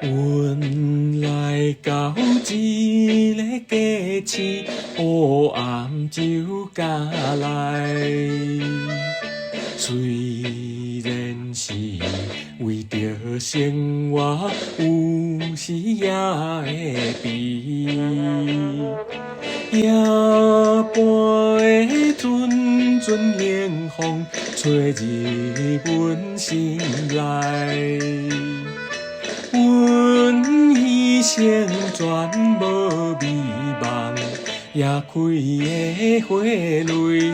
阮来到一个家市，黑暗就赶来。虽然是为着生活，有时也会悲。夜半的阵阵冷风，吹入阮心内。阮一生全无迷茫，也开的花蕊。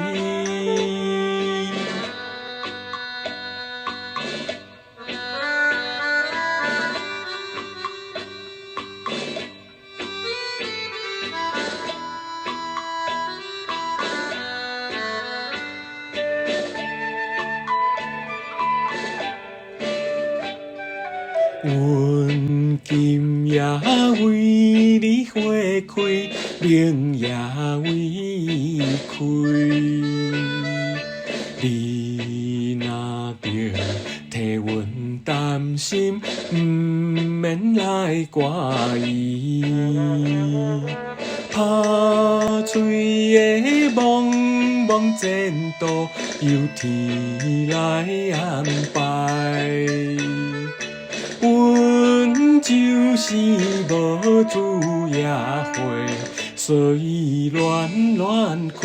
阮今夜为你花开，明夜为开。你若着替阮担心，毋免来怪伊。拍碎的茫茫前途，由天来安排。阮就是无主也会，所以乱乱开。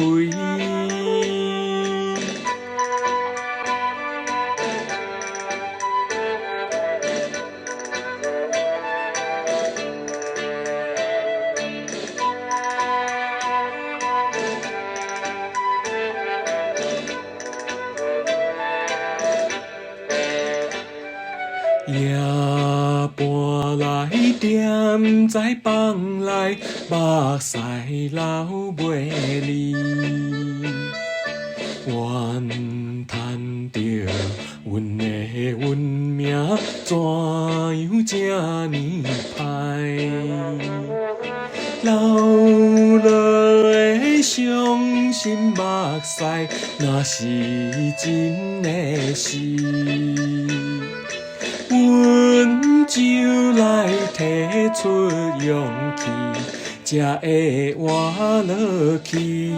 夜半来踮在房内，目屎流袂离。怨叹着阮的运命怎样这呢歹？流落的伤心目屎，若是真的是。阮就来提出勇气，才会活落去。